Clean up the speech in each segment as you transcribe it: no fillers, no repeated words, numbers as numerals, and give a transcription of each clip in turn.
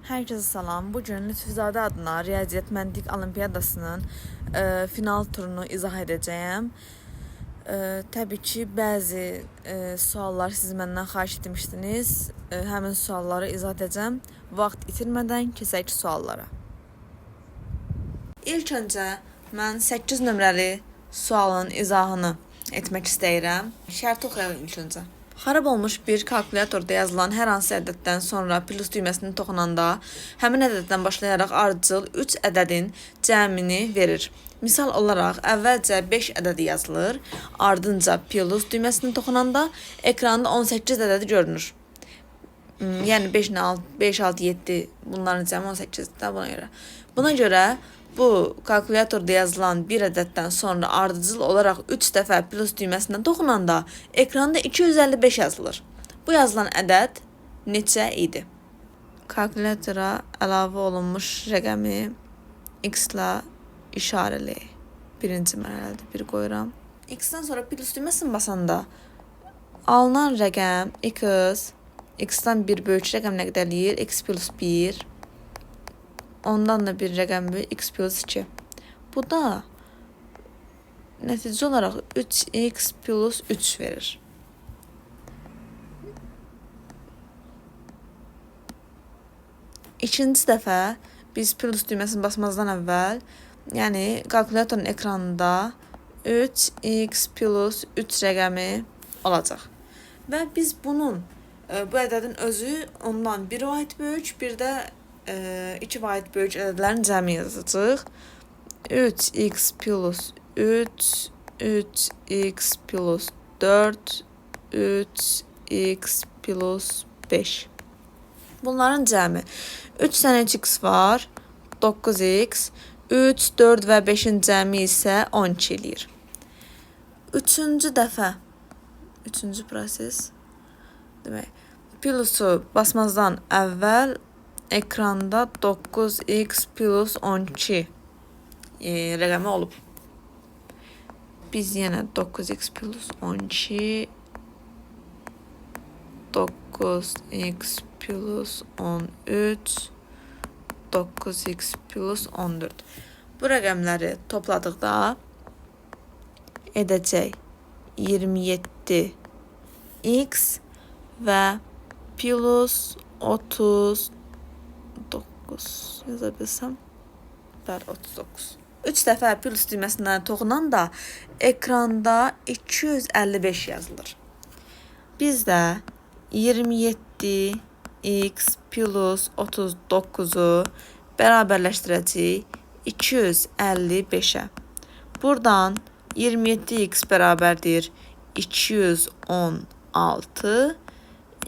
Herkese salam. Bugün Lütfüzadə adına Riyaziyyat Məntiq Olimpiyadasının final turunu izah edəcəyəm. Təbii ki, bəzi suallar siz məndən xahiş etmişdiniz. Həmin sualları izah edəcəm. Vaxt itirmədən keçək suallara. İlk öncə mən 8 nömrəli sualın izahını etmək istəyirəm. Şərti oxuyaq ilk öncə. Xarab olmuş bir kalkulyatorda yazılan hər hansı ədəddən sonra plus düyməsini toxunanda həmin ədəddən başlayaraq ardıcıl 3 ədədin cəmini verir. Misal olaraq əvvəlcə 5 ədədi yazılır, ardınca plus düyməsini toxunanda ekranda 18 ədədi görünür. Yəni 5, 6, 7 bunların cəmi 18-dir buna görə. Buna görə bu kalkulyatorda yazılan bir ədəddən sonra ardıcıl olaraq 3 dəfə plus düyməsindən toxunanda ekranda 255 yazılır. Bu yazılan ədəd neçə idi? Kalkulyatora əlavə olunmuş rəqəmi x ilə işarəli. Birinci mərhələdə bir qoyuram. X-dən sonra plus düyməsini basanda alınan rəqəm x-dən bir böyük rəqəm nə qədər eləyir? X plus 1. Ondan da bir rəqəm böyük, x plus 2. Bu da nəticə olaraq 3x plus 3 verir. İkinci dəfə biz plus düyməsini basmazdan əvvəl, yəni kalkulyatorun ekranında 3x plus 3 rəqəmi olacaq. Və biz bunun, bu ədədin özü ondan bir vahid böyük, bir də 2 vahid böyük ədədlərin cəmi yazacağıq. 3x plus 3, 3x plus 4, 3x plus 5. Bunların cəmi 3 dənə x var, 9x, 3, 4 və 5-in cəmi isə 12 eləyir. Üçüncü dəfə, üçüncü proses, demək, plusu basmazdan əvvəl ekranda 9x plus 12 rəqəmi olub. Biz yenə 9x plus 12, 9x plus 13, 9x plus 14. Bu rəqəmləri topladıqda edəcək 27x və plus 39 yaza bilsəm, 39. 3 dəfə plus düyməsindən toxunanda ekranda 255 yazılır. Biz də 27x plus 39-u bərabərləşdirəcəyik 255-ə. Buradan 27x bərabərdir 216,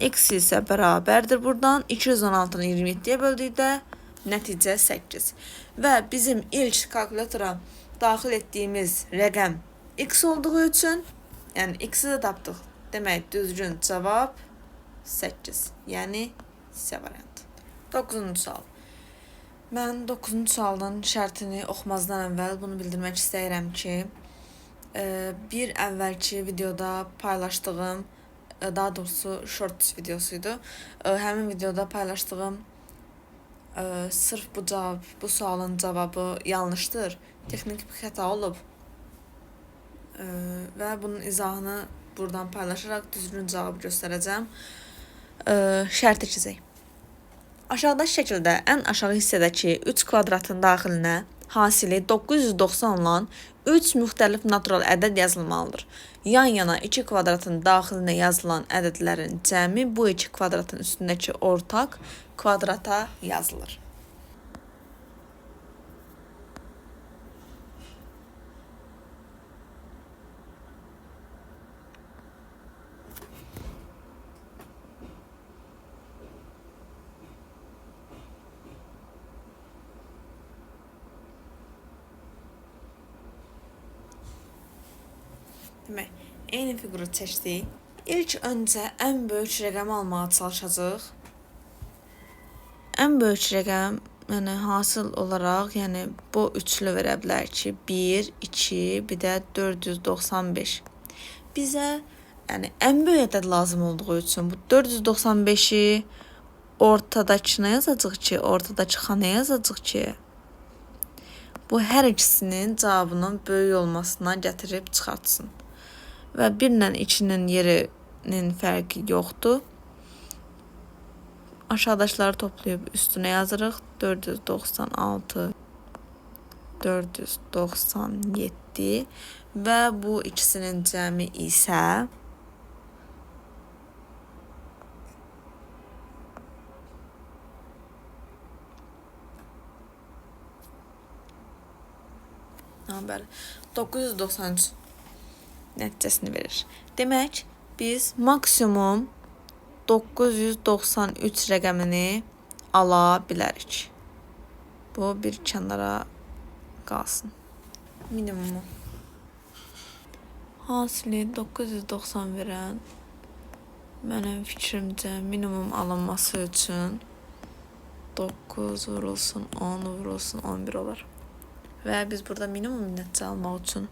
x isə bərabərdir. Buradan 216-nı 27-yə böldükdə nəticə 8. Və bizim ilk kalkulyatora daxil etdiyimiz rəqəm x olduğu üçün, yəni x-i də tapdıq. Demək, düzgün cavab 8. Yəni C variantı. 9-cu sual. Mən 9-cu sualın şərtini oxumazdan əvvəl bunu bildirmək istəyirəm ki, bir əvvəlki videoda paylaşdığım, daha doğrusu shorts videosuydu. Həmin videoda paylaşdığım sırf bu sualın cavabı yanlışdır. Texnik bir xəta olub. Və bunun izahını buradan paylaşaraq düzgün cavabı göstərəcəm. Şərti keçək. Aşağıdakı şəkildə ən aşağı hissədəki 3 kvadratın daxilinə hasili 990 olan 3 müxtəlif natural ədəd yazılmalıdır. Yan-yana 2 kvadratın daxilinə yazılan ədədlərin cəmi bu 2 kvadratın üstündəki ortaq kvadrata yazılır. Demək, eyni fiquru çəkdik. İlk öncə ən böyük rəqəmi almağa çalışacağıq. Ən böyük rəqəm, yəni hasıl olaraq, yəni bu üçlü verə bilər ki, 1, 2, bir də 495. Bizə yəni ən böyük ədəd lazım olduğu üçün bu 495-i ortadakına yazacaq ki, ortadakı xana yazacaq ki, bu hər ikisinin cavabının böyük olmasına gətirib çıxartsın. Və 1 ilə 2-nin yerinin fərqi yoxdur. Aşağıdakiləri toplayıb üstünə yazırıq. 496, 497 və bu ikisinin cəmi isə 993 nəticəsini verir. Demək, biz maksimum 993 rəqəmini ala bilərik. Bu bir kənara qalsın. Minimumu. Hasili 990 verən mənim fikrimcə minimum alınması üçün 9 vurulsun, 10 vurulsun, 11 olur. Və biz burada minimum nəticə almaq üçün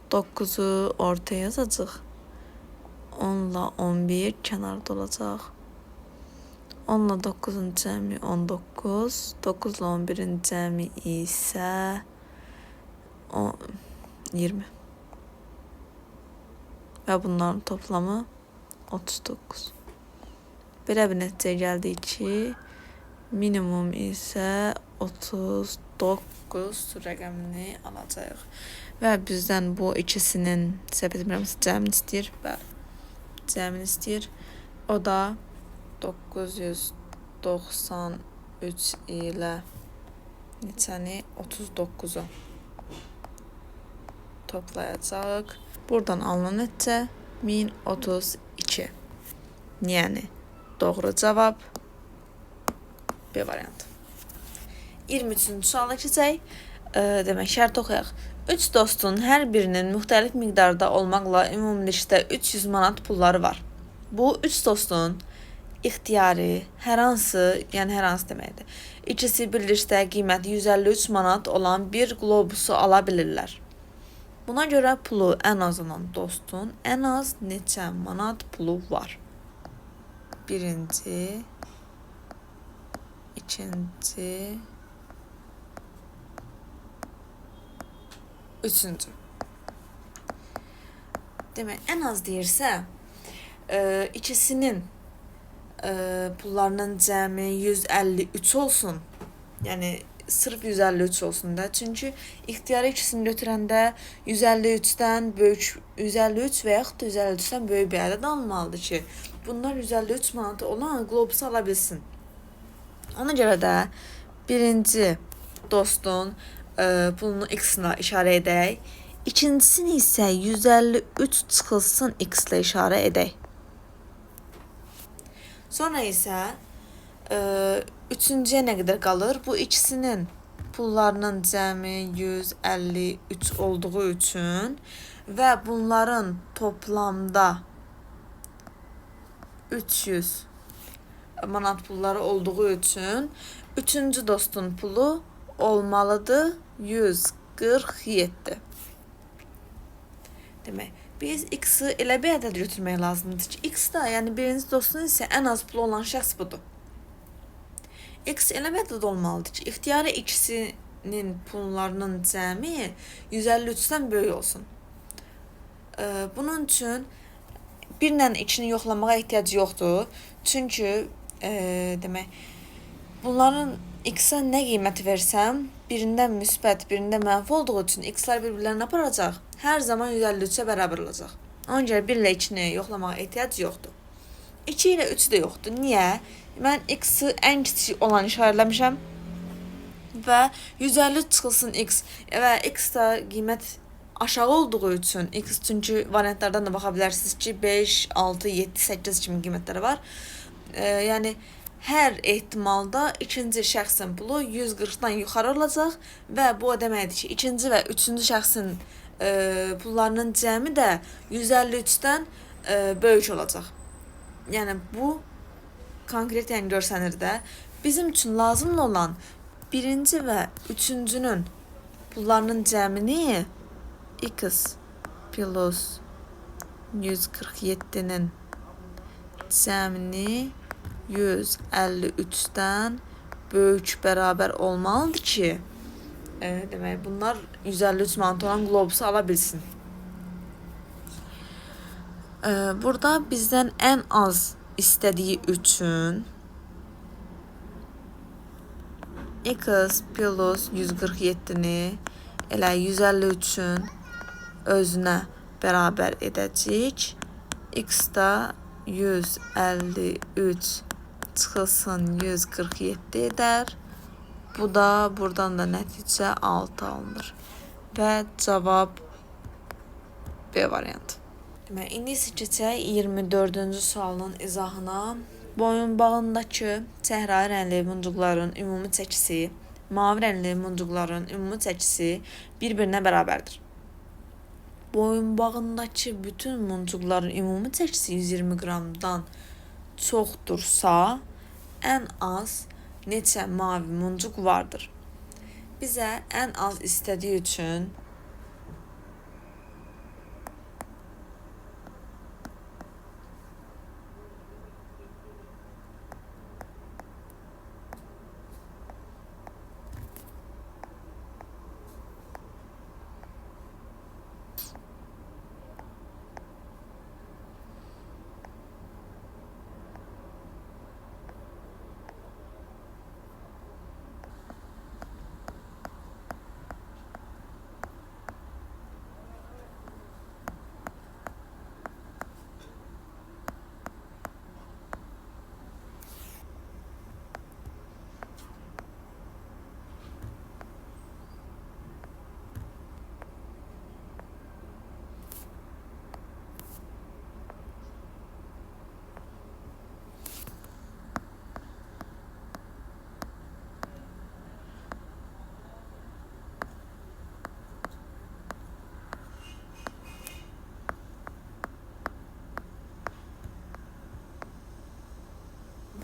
9-u ortaya yazacaq. 10 ilə 11 kənarda olacaq. 10 ilə 9-un cəmi 19, 9 ilə 11-in cəmi isə 20. Və bunların toplamı 39. Belə bir nəticəyə gəldik ki, minimum isə 39 rəqəmini alacağıq. Və bizdən bu ikisinin cəmini istəyir. Bəli, cəmini istəyir. O da 993 ilə neçəni 39-u toplayacaq. Buradan alınan nəticə 1032. Yəni doğru cavab B variantı. 23-cü suala keçək. Demək, şərt oxuyaq. 3 dostun hər birinin müxtəlif miqdarda olmaqla ümumilikdə 300 manat pulları var. Bu 3 dostun ixtiyari hər hansı deməkdir. İkisi birlikdə qiyməti 153 manat olan bir qlobusu ala bilirlər. Buna görə pulu ən az olan dostun ən az neçə manat pulu var? Birinci, ikinci, üçüncü. Demək, ən az deyirsə, ikisinin pullarının cəmi 153 olsun. Yəni, sırf 153 olsun da. Çünki ixtiyarı ikisini götürəndə 153-dən böyük, 153 və yaxud da 153-dən böyük bir ədəd alınmalıdır ki, bunlar 153 manatı olan qlobusu ala bilsin. Ona görə də birinci dostun pulunu x-la işarə edək. İkincisini isə 153 çıxılsın x-la işarə edək. Sonra isə üçüncüyə nə qədər qalır? Bu ikisinin pullarının cəmi 153 olduğu üçün və bunların toplamda 300 manat pulları olduğu üçün üçüncü dostun pulu olmalıdır 147. Demək, biz x-i elə bir ədəd götürmək lazımdır ki, x da, yəni birinci dostun isə ən az pulu olan şəxs budur. X elə bir ədəd olmalıdır ki, ixtiyarı ikisinin pullarının cəmi 153-dən böyük olsun. Bunun üçün 1 ilə 2-ni yoxlamağa ehtiyac yoxdur. Çünki, demək, bunların x-a nə qiyməti versəm, birindən müsbət, birində mənfi olduğu üçün x-lar bir-birlərini aparacaq. Hər zaman 153-ə bərabər olacaq. Ona görə 1 ilə 2-ni yoxlamağa ehtiyac yoxdur. 2 ilə 3 də yoxdur. Niyə? Mən x-i ən kiçik olan işarələmişəm və 153 çıxılsın x və x da qiymət aşağı olduğu üçün x, çünki variantlardan da baxa bilərsiniz ki 5, 6, 7, 8 kimi qiymətləri var. Yəni hər ehtimalda ikinci şəxsin pulu 140-dan yuxarı olacaq və bu o deməkdir ki, ikinci və üçüncü şəxsin pullarının cəmi də 153-dən böyük olacaq. Yəni bu konkret görsənir də. Bizim üçün lazımlı olan birinci və üçüncünün pullarının cəmini x plus 147-nin cəmini 153'dən böyük bərabər olmalıdır ki, demək bunlar 153 manat olan qlobusu ala bilsin. Burada bizdən ən az istədiyi üçün x plus 147-ni elə 153-ün özünə bərabər edəcək. X da 153 çıxılsın 147 edər. Bu da buradan da nəticə 6 alınır. Və cavab B variantı. Demək, indi isə keçək 24-cü sualın izahına. Boyunbağındakı səhra rəngli muncuqların ümumi çəkisi, mavi rəngli muncuqların ümumi çəkisi bir-birinə bərabərdir. Boyunbağındakı bütün muncuqların ümumi çəkisi 120 qramdan çoxdursa, ən az neçə mavi muncuq vardır? Bizə ən az istədiyi üçün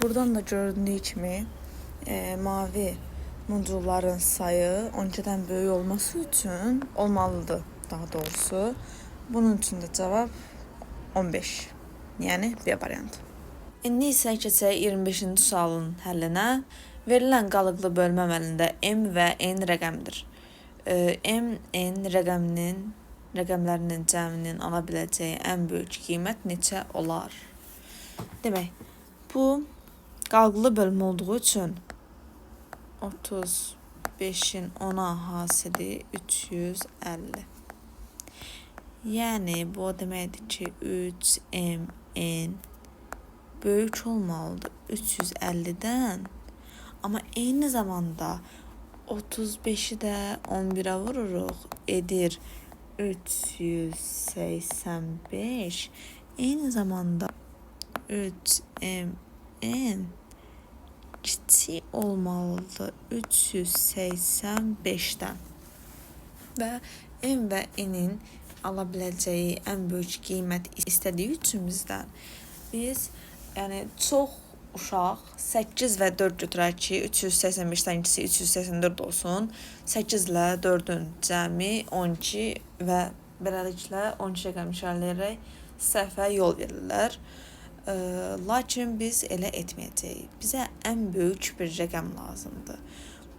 buradan da gördüyü kimi mavi muncuqların sayı 12-dən böyük olması üçün olmalıdır daha doğrusu. Bunun üçün də cavab 15. Yəni B variantı. İndi isə keçək 25-ci sualın həllinə. Verilən qalıqlı bölmə əməlində M və N rəqəmdir. M, N rəqəmlərinin cəminin ala biləcəyi ən böyük qiymət neçə olar? Demək, bu qalıqlı bölmə olduğu üçün 35-in 10-a hasili 350. Yəni, bu o deməkdir ki, 3mn böyük olmalıdır 350-dən. Amma eyni zamanda 35-i də 11-ə vururuq, edir 385. Eyni zamanda 3mn kiçik olmalıdır 385-dən. Və m və n-in ala biləcəyi ən böyük qiymət istədiyi üçün bizdən biz çox uşaq 8 və 4 götürək ki, 385-dən ikisi 384 olsun. 8 ilə 4-ün cəmi 12 və beləliklə 12 rəqəm işarələyərək səhvə yol verirlər. Lakin biz elə etməyəcəyik. Bizə ən böyük bir rəqəm lazımdır.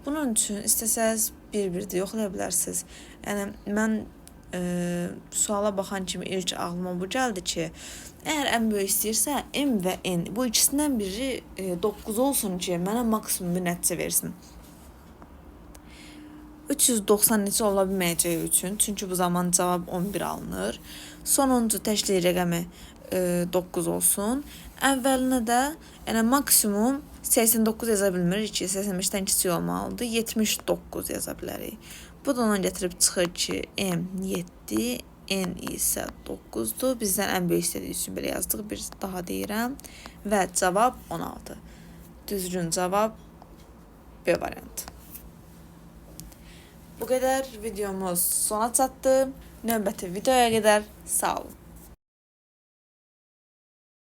Bunun üçün istəsəz bir-bir də yoxlaya bilərsiniz. Yəni, mən suala baxan kimi ilk ağlıma bu gəldi ki, əgər ən böyük istəyirsə, M və N, bu ikisindən biri 9 olsun ki, mənə maksimum bir nəticə versin. 390 neçə ola bilməyəcəyi üçün, çünki bu zaman cavab 11 alınır. Sonuncu təklik rəqəmi 9 olsun. Əvvəlinə də maksimum 89 yaza bilmirik ki, 85-dən kiçik olmalıdır. 79 yaza bilərik. Bu da ona gətirib çıxır ki, M 7, N isə 9-dur. Bizdən ən böyük istədiyi üçün belə yazdıq. Bir daha deyirəm. Və cavab 16. Düzgün cavab B variantı. Bu qədər videomuz sona çatdı. Növbəti videoya qədər sağ olun.